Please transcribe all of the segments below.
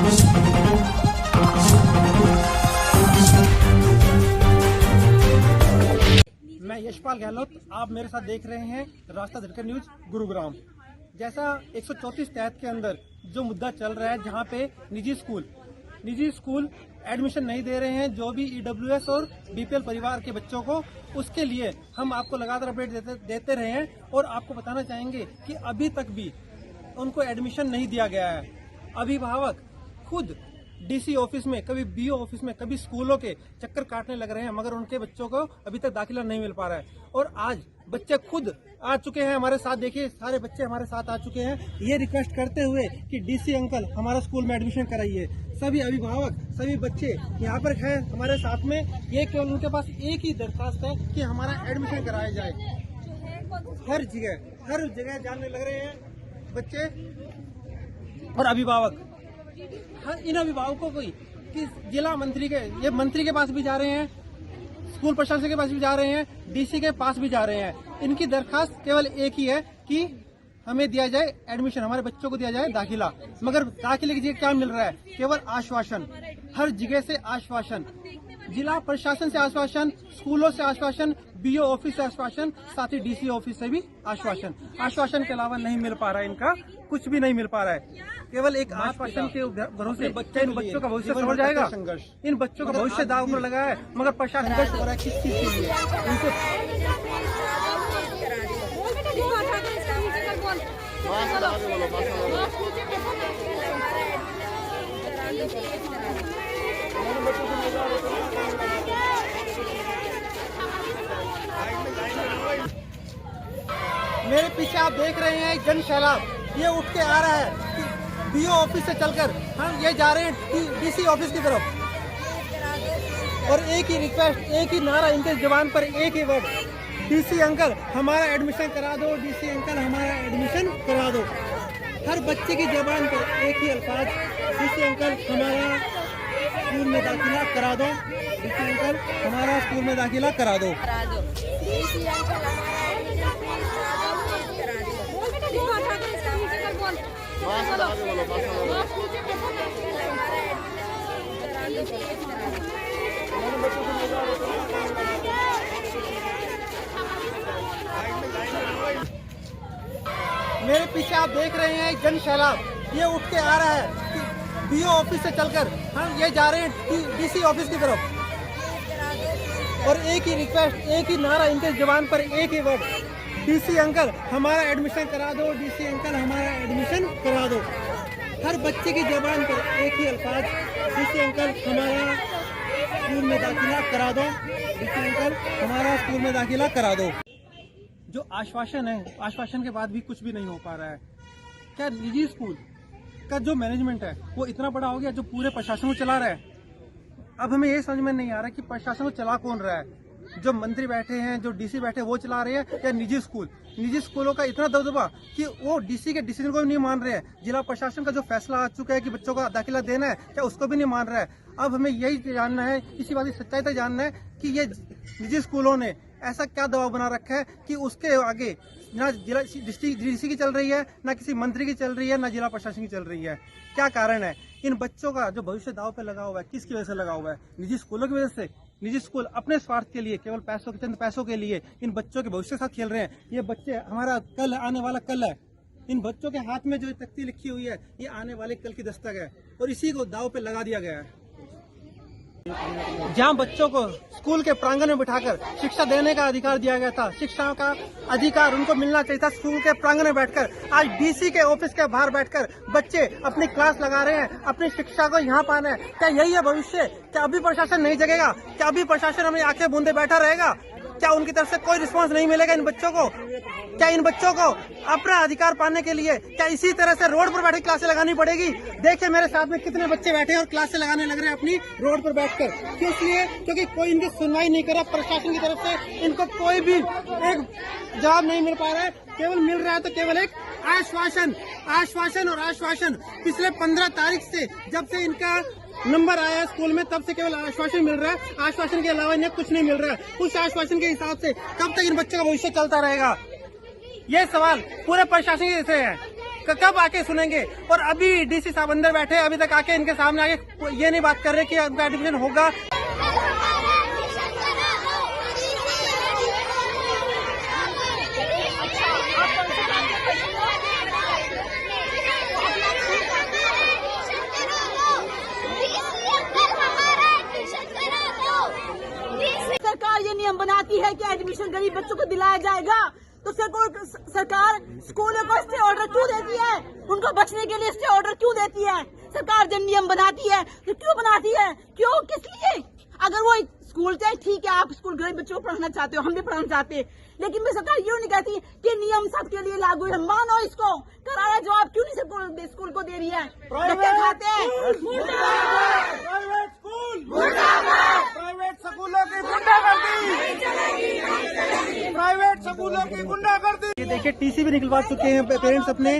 मैं यशपाल गहलोत, आप मेरे साथ देख रहे हैं रास्ता धड़कन न्यूज गुरुग्राम। जैसा 134 तहत के अंदर जो मुद्दा चल रहा है, जहां पे निजी स्कूल एडमिशन नहीं दे रहे हैं जो भी ईडब्ल्यूएस और बीपीएल परिवार के बच्चों को, उसके लिए हम आपको लगातार अपडेट देते रहे हैं और आपको बताना चाहेंगे कि अभी तक भी उनको एडमिशन नहीं दिया गया है। अभिभावक खुद डीसी ऑफिस में, कभी बीओ ऑफिस में, कभी स्कूलों के चक्कर काटने लग रहे हैं, मगर उनके बच्चों को अभी तक दाखिला नहीं मिल पा रहा है। और आज बच्चे खुद आ चुके हैं हमारे साथ, देखिए सारे बच्चे हमारे साथ आ चुके हैं ये रिक्वेस्ट करते हुए कि डीसी अंकल हमारा स्कूल में एडमिशन कराइए। सभी अभिभावक, सभी बच्चे यहाँ पर हैं हमारे साथ में। ये केवल उनके पास एक ही दरखास्त है कि हमारा एडमिशन कराया जाए। हर जगह जानने लग रहे हैं बच्चे और अभिभावक। इन अभिभावकों को कि जिला मंत्री के पास भी जा रहे हैं, स्कूल प्रशासन के पास भी जा रहे हैं, डीसी के पास भी जा रहे हैं। इनकी दरखास्त केवल एक ही है कि हमें दिया जाए एडमिशन, हमारे बच्चों को दिया जाए दाखिला। मगर दाखिले की जगह क्या मिल रहा है? केवल आश्वासन, हर जगह से आश्वासन, जिला प्रशासन से आश्वासन, स्कूलों से आश्वासन, बीओ ऑफिस से आश्वासन, साथ ही डीसी ऑफिस से भी आश्वासन। आश्वासन के अलावा नहीं मिल पा रहा है, इनका कुछ भी नहीं मिल पा रहा है। केवल एक आश्वासन के भरोसे इन बच्चों का भविष्य संभल जाएगा। इन बच्चों का भविष्य दांव पर लगा है, मगर प्रशासन संघर्ष हो रहा है किस चीज के लिए? उनको मेरे पीछे आप देख रहे हैं जन सैलाब, ये उठ के आ रहा है कि बीओ ऑफिस से चलकर हम ये जा रहे हैं डीसी ऑफिस की तरफ। और एक ही रिक्वेस्ट, एक ही नारा इनके जबान पर, एक ही वर्ड, डीसी अंकल हमारा एडमिशन करा दो, डीसी अंकल हमारा एडमिशन करा दो। हर बच्चे की जबान पर एक ही अल्फाज, डीसी अंकल हमारा स्कूल में दाखिला करा दो, डीसी अंकल हमारा स्कूल में दाखिला करा दो। मेरे पीछे आप देख रहे हैं जन सैलाब, ये उठ के आ रहा है कि बीओ ऑफिस से चलकर हम ये जा रहे हैं डीसी ऑफिस की तरफ। और एक ही रिक्वेस्ट, एक ही नारा इनके जबान पर, एक ही वर्ड, डीसी अंकल हमारा एडमिशन करा दो, डीसी अंकल हमारा एडमिशन करा दो। हर बच्चे की जबान पर एक ही अल्फाज, डीसी अंकल हमारा स्कूल में दाखिला करा दो, डीसी अंकल हमारा स्कूल में दाखिला करा दो। जो आश्वासन है, आश्वासन के बाद भी कुछ भी नहीं हो पा रहा है। क्या निजी स्कूल का जो मैनेजमेंट है वो इतना बड़ा हो गया जो पूरे प्रशासन को चला रहा है? अब हमें ये समझ में नहीं आ रहा कि प्रशासन को चला कौन रहा है। जो मंत्री बैठे हैं, जो डीसी बैठे हैं, वो चला रहे हैं, या निजी स्कूलों का इतना दबदबा कि वो डीसी के डिसीजन को भी नहीं मान रहे हैं। जिला प्रशासन का जो फैसला आ चुका है कि बच्चों का दाखिला देना है, क्या उसको भी नहीं मान रहा है। अब हमें यही जानना है, इसी बात की सच्चाई तक जानना है कि ये निजी स्कूलों ने ऐसा क्या दबाव बना रखा है कि उसके आगे ना जिला डीसी की चल रही है, ना किसी मंत्री की चल रही है, ना जिला प्रशासन की चल रही है। क्या कारण है? इन बच्चों का जो भविष्य दाव पे लगा हुआ है, किसकी वजह से लगा हुआ है? निजी स्कूलों की वजह से। निजी स्कूल अपने स्वार्थ के लिए, केवल चंद पैसों के लिए इन बच्चों के भविष्य के साथ खेल रहे हैं। ये बच्चे हमारा कल, आने वाला कल है। इन बच्चों के हाथ में जो तख्ती लिखी हुई है, ये आने वाले कल की दस्तक है और इसी को दाव पे लगा दिया गया है। जहां बच्चों को स्कूल के प्रांगण में बिठाकर शिक्षा देने का अधिकार दिया गया था, शिक्षा का अधिकार उनको मिलना चाहिए था स्कूल के प्रांगण में बैठकर, आज डीसी के ऑफिस के बाहर बैठकर बच्चे अपनी क्लास लगा रहे हैं, अपनी शिक्षा को यहाँ पाना है। क्या यही है भविष्य? क्या अभी प्रशासन नहीं जगेगा? क्या अभी प्रशासन हमें आंखें बूंदे बैठा रहेगा? क्या उनकी तरफ से कोई रिस्पांस नहीं मिलेगा इन बच्चों को? क्या इन बच्चों को अपना अधिकार पाने के लिए क्या इसी तरह से रोड पर बैठे क्लासें लगानी पड़ेगी? देखिए मेरे साथ में कितने बच्चे बैठे हैं और क्लासें लगाने लग रहे हैं अपनी रोड पर बैठकर। किस लिए? क्योंकि कोई इनकी सुनवाई नहीं कर रहा प्रशासन की तरफ से। इनको कोई भी एक जवाब नहीं मिल पा रहा है। केवल मिल रहा है तो केवल एक आश्वासन, आश्वासन और आश्वासन। पिछले 15 तारीख से जब से इनका नंबर आया है स्कूल में, तब से केवल आश्वासन मिल रहा है। आश्वासन के अलावा इन्हें कुछ नहीं मिल रहा है। उस आश्वासन के हिसाब से कब तक इन बच्चों का भविष्य चलता रहेगा? ये सवाल पूरे प्रशासन से है। कब आके सुनेंगे? और अभी डीसी साहब अंदर बैठे, अभी तक आके इनके सामने आके ये नहीं बात कर रहे कि उनका एडमिशन होगा। सरकार ये नियम बनाती है कि एडमिशन गरीब बच्चों को दिलाया जाएगा, तो सरकार स्कूलों को स्टे ऑर्डर क्यों देती है? उनको बचने के लिए स्टे ऑर्डर क्यों देती है? सरकार जब नियम बनाती है तो क्यों बनाती है? क्यों, किस लिए? अगर वो स्कूल चाहे ठीक है, आप स्कूल गरीब बच्चों को पढ़ाना चाहते हो, हम भी पढ़ाना चाहते हैं, लेकिन मैं सरकार यूँ नहीं कहती कि नियम सबके लिए लागू है। मानो इसको, करारा जवाब क्यों नहीं स्कूल को दे रही है? धक्के खाते हैं। प्राइवेट स्कूलों की गुंडागर्दी, प्राइवेट स्कूलों की गुंडागर्दी। ये देखिए टीसी भी निकलवा चुके हैं पेरेंट्स अपने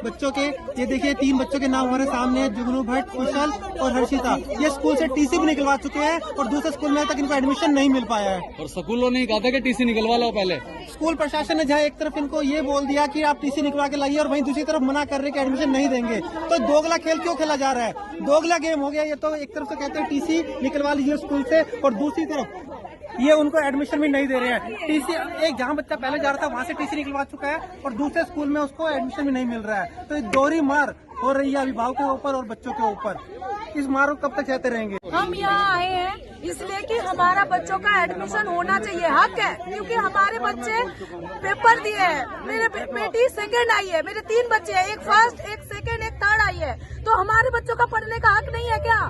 बच्चों के। ये देखिए 3 बच्चों के नाम हमारे सामने हैं, जुगनू भट्ट, कुशल और हर्षिता। ये स्कूल से टीसी भी निकलवा चुके हैं और दूसरे स्कूल में तक इनको एडमिशन नहीं मिल पाया है। और स्कूलों ने कहा था कि टीसी निकलवा लो पहले। स्कूल प्रशासन ने जहाँ एक तरफ इनको ये बोल दिया कि आप टीसी निकलवा के लाइए और वहीं दूसरी तरफ मना कर रहे कि एडमिशन नहीं देंगे, तो दोगला खेल क्यों खेला जा रहा है? दोगला गेम हो गया ये। तो एक तरफ से कहते हैं टीसी निकलवा लीजिए स्कूल से और दूसरी तरफ ये उनको एडमिशन भी नहीं दे रहे हैं। टीसी, एक जहाँ बच्चा पहले जा रहा था वहाँ से टीसी निकलवा चुका है और दूसरे स्कूल में उसको एडमिशन भी नहीं मिल रहा है। तो दोहरी मार हो रही है अभिभावकों के ऊपर और बच्चों के ऊपर। इस मार को कब तक सहते रहेंगे? हम यहाँ आए हैं इसलिए कि हमारा बच्चों का एडमिशन होना चाहिए, हक है, क्योंकि हमारे बच्चे पेपर दिए हैं। मेरे बेटी सेकंड आई है, मेरे 3 बच्चे हैं, एक फर्स्ट, एक सेकंड, एक थर्ड आई है, तो हमारे बच्चों का पढ़ने का हक नहीं है क्या?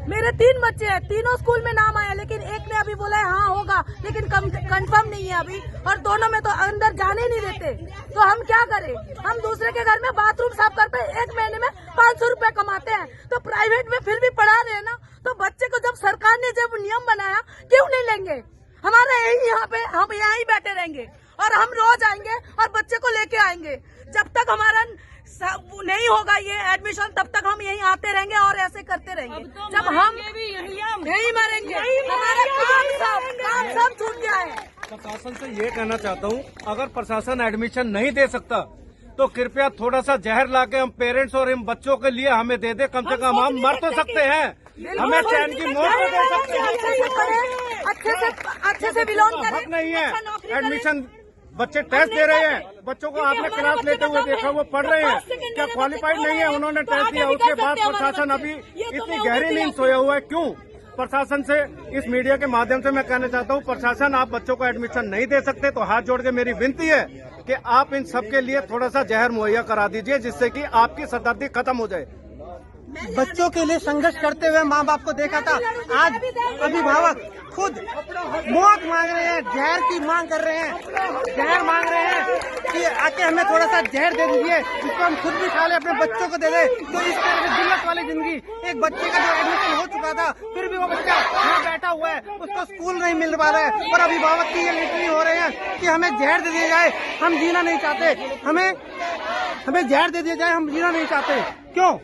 मेरे 3 बच्चे हैं, तीनों स्कूल में नाम आया, लेकिन एक ने अभी बोला है हाँ होगा, लेकिन कंफर्म नहीं है अभी, और दोनों में तो अंदर जाने नहीं देते। तो हम क्या करें? हम दूसरे के घर में बाथरूम साफ करते हैं, 1 महीने में 500 रुपए कमाते हैं, तो प्राइवेट में फिर भी पढ़ा रहे हैं ना। तो बच्चे को जब सरकार ने जब नियम बनाया, क्यों नहीं लेंगे? हमारा यही यहाँ पे, हम यहाँ ही बैठे रहेंगे और हम रोज आएंगे और बच्चे को लेके आएंगे। जब तक हमारा नहीं होगा ये एडमिशन, तब तक हम यहीं आते रहेंगे और ऐसे करते रहेंगे। जब हम यही मरेंगे, हमारा काम सब छूट गया है। प्रशासन से ये कहना चाहता हूँ, अगर प्रशासन एडमिशन नहीं दे सकता तो कृपया थोड़ा सा जहर लाके हम पेरेंट्स और इन बच्चों के लिए हमें दे दे। कम से कम हम मर तो सकते हैं, हमें चैन की मौत तो दे सकते हैं। अच्छे से बिलोंग करें। हक नहीं है एडमिशन। बच्चे टेस्ट दे रहे हैं, बच्चों को आपने क्लास लेते हुए देखा, वो पढ़ रहे हैं, क्या क्वालिफाइड नहीं है? उन्होंने टेस्ट दिया, उसके बाद प्रशासन अभी इतनी गहरी नींद सोया हुआ है, क्यों? प्रशासन से इस मीडिया के माध्यम से मैं कहना चाहता हूँ, प्रशासन आप बच्चों को एडमिशन नहीं दे सकते तो हाथ जोड़ के मेरी विनती है कि आप इन सब के लिए थोड़ा सा जहर मुहैया करा दीजिए, जिससे कि आपकी सरदर्दी खत्म हो जाए। बच्चों के लिए संघर्ष करते हुए माँ बाप को देखा था, आज अभिभावक खुद मौत मांग रहे हैं, जहर की मांग कर रहे हैं, जहर मांग रहे हैं कि आके हमें थोड़ा सा जहर दे दीजिए, जिसको हम खुद भी खा ले, अपने बच्चों को दे दे। तो इस तरह की जिल्लत वाली जिंदगी, एक बच्चे का जो एडमिशन हो चुका था, फिर भी वो बच्चा यहाँ बैठा हुआ है, उसको स्कूल नहीं मिल पा रहा है और अभिभावक की ये लिटरी हो रहे हैं कि हमें जहर दे दिया जाए, हम जीना नहीं चाहते, हमें जहर दे दिया जाए, हम जीना नहीं चाहते। क्यों?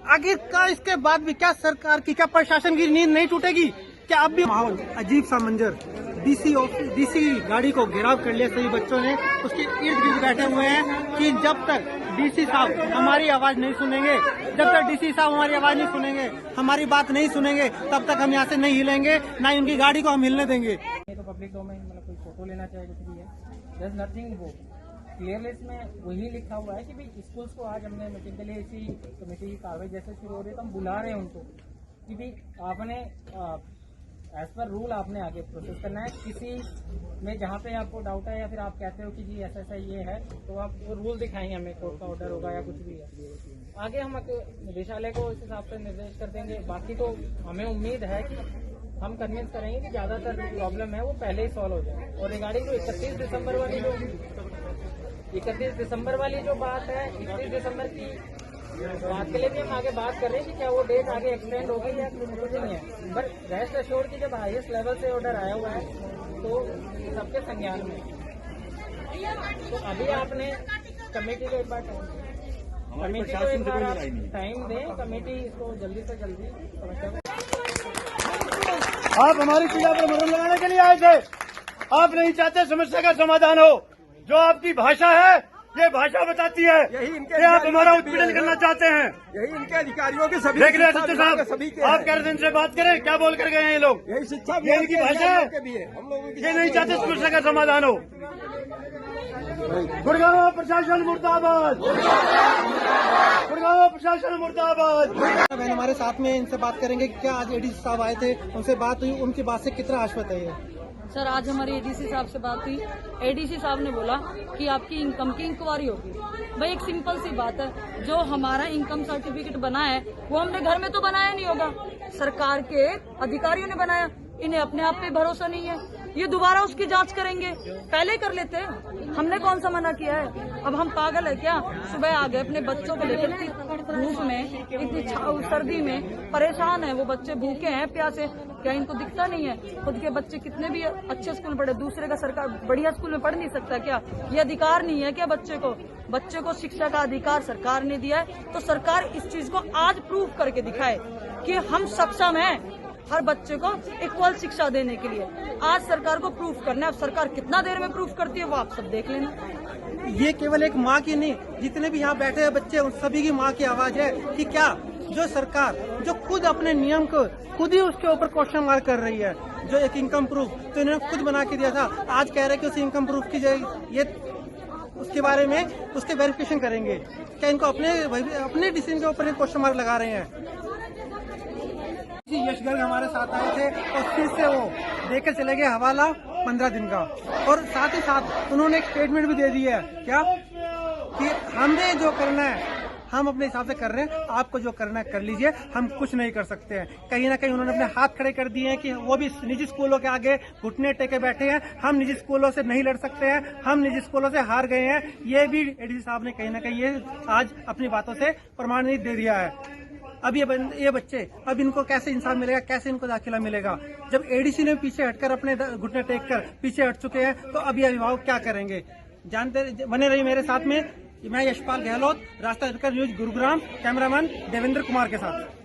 आखिर का इसके बाद भी क्या सरकार की, क्या प्रशासन की नींद नहीं टूटेगी? क्या अब भी माहौल अजीब सा मंजर, डीसी गाड़ी को घेराव कर लिया सभी बच्चों ने, उसके इर्द गिर्द बैठे हुए हैं कि जब तक डीसी साहब हमारी आवाज नहीं सुनेंगे, जब तक डीसी साहब हमारी आवाज नहीं सुनेंगे, हमारी बात नहीं सुनेंगे, तब तक हम यहाँ से नहीं हिलेंगे, ना ही उनकी गाड़ी को हम हिलने देंगे। तो पब्लिक डोमेन, मतलब कोई फोटो लेना चाहे कुछ भी है, देयर इज नथिंग। वो क्लियरली इसमें वही लिखा हुआ है कि भाई स्कूल्स को आज हमने मीटिंग के लिए इसी कमेटी की कार्रवाई जैसे शुरू हो रही है तो हम बुला रहे हैं उनको कि भाई आपने एज पर रूल आपने आगे प्रोसेस करना है। किसी में जहाँ पे आपको डाउट है या फिर आप कहते हो कि जी ऐसा ये है, तो आप वो रूल दिखाएंगे, हमें कोर्ट का ऑर्डर होगा या कुछ भी है, आगे हम निदेशालय को इस हिसाब से निर्देश कर देंगे। बाकी तो हमें उम्मीद है कि हम कन्विंस करेंगे कि ज्यादातर जो प्रॉब्लम है वो पहले ही सॉल्व हो जाए। और रिगार्डिंग जो 31 दिसंबर वाली जो बात है, 31 दिसंबर की बात के लिए भी हम आगे बात कर रहे हैं कि क्या वो डेट आगे एक्सटेंड हो गई या कुछ नहीं है। बट रेस्ट एश्योर्ड की जब हाईएस्ट लेवल से ऑर्डर आया हुआ है तो सबके संज्ञान में। तो अभी आपने कमेटी को एक बार टाइम दें, कमेटी इसको जल्दी से जल्दी समस्या को। आप हमारी पीड़ा पर मरहम लगाने के लिए आए थे, आप नहीं चाहते समस्या का समाधान हो। जो आपकी भाषा है ये भाषा बताती है कि आप हमारा उत्पीड़न करना चाहते हैं। यही इनके अधिकारियों के सभी देख रहे हैं सचिव साहब, आप कह रहे थे इनसे बात करें, क्या बोल कर गए हैं ये लोग? यही शिक्षा ये इनकी भाषा है, ये नहीं चाहते समस्या का समाधान हो। गुड़गांव प्रशासन मुर्दाबाद, गुड़गांव प्रशासन मुर्दाबाद। बहन हमारे साथ में, इनसे बात करेंगे कि क्या आज एडीसी साहब आए थे, उनसे बात हुई, उनकी बात से कितना आश्वस्त है ये? सर आज हमारी एडीसी साहब से बात हुई। एडीसी साहब ने बोला कि आपकी इनकम की इंक्वायरी होगी। भाई एक सिंपल सी बात है, जो हमारा इनकम सर्टिफिकेट बना है वो हमने घर में तो बनाया नहीं होगा, सरकार के अधिकारियों ने बनाया। इन्हें अपने आप पे भरोसा नहीं है, ये दोबारा उसकी जांच करेंगे, पहले कर लेते हैं। हमने कौन सा मना किया है? अब हम पागल है क्या? सुबह आ गए अपने बच्चों को लेकर, धूप में, इतनी सर्दी में परेशान है वो बच्चे, भूखे हैं, प्यासे। क्या इनको दिखता नहीं है? खुद के बच्चे कितने भी अच्छे स्कूल पढ़े, दूसरे का सरकार बढ़िया स्कूल में पढ़ नहीं सकता क्या? ये अधिकार नहीं है क्या बच्चे को शिक्षा का अधिकार सरकार ने दिया है, तो सरकार इस चीज को आज प्रूव करके दिखाए कि हम सक्षम हैं हर बच्चे को इक्वल शिक्षा देने के लिए। आज सरकार को प्रूफ करना है। अब सरकार कितना देर में प्रूफ करती है वो आप सब देख लेना। ये केवल एक माँ की नहीं, जितने भी यहाँ बैठे हैं बच्चे, उन सभी की माँ की आवाज है कि क्या जो सरकार जो खुद अपने नियम को खुद ही उसके ऊपर क्वेश्चन मार्क कर रही है, जो एक इनकम प्रूफ तो इन्होंने खुद बना के दिया था, आज कह रहे हैं कि उस इनकम प्रूफ की ये उसके बारे में उसके वेरिफिकेशन करेंगे। क्या इनको अपने डिसीजन के ऊपर क्वेश्चन मार्क लगा रहे हैं? यश गर्ग हमारे साथ आए थे और फिर से वो देकर चले गए हवाला 15 दिन का, और साथ ही साथ उन्होंने एक स्टेटमेंट भी दे दी है क्या कि हमने जो करना है हम अपने हिसाब से कर रहे हैं, आपको जो करना है कर लीजिए, हम कुछ नहीं कर सकते हैं। कहीं ना कहीं उन्होंने अपने हाथ खड़े कर दिए हैं कि वो भी निजी स्कूलों के आगे घुटने टेके बैठे हैं, हम निजी स्कूलों से नहीं लड़ सकते हैं, हम निजी स्कूलों से हार गए हैं। ये भी एडीसी साहब ने कहीं ना कहीं ये आज अपनी बातों से प्रमाणित दे दिया है। अब ये बच्चे, अब इनको कैसे इंसाफ मिलेगा, कैसे इनको दाखिला मिलेगा? जब एडीसी ने पीछे हटकर अपने घुटने टेक कर पीछे हट चुके हैं, तो अब ये अभिभावक क्या करेंगे? जानते बने रहिए मेरे साथ में। मैं यशपाल गहलोत, राष्ट्रीय न्यूज गुरुग्राम, कैमरामैन देवेंद्र कुमार के साथ।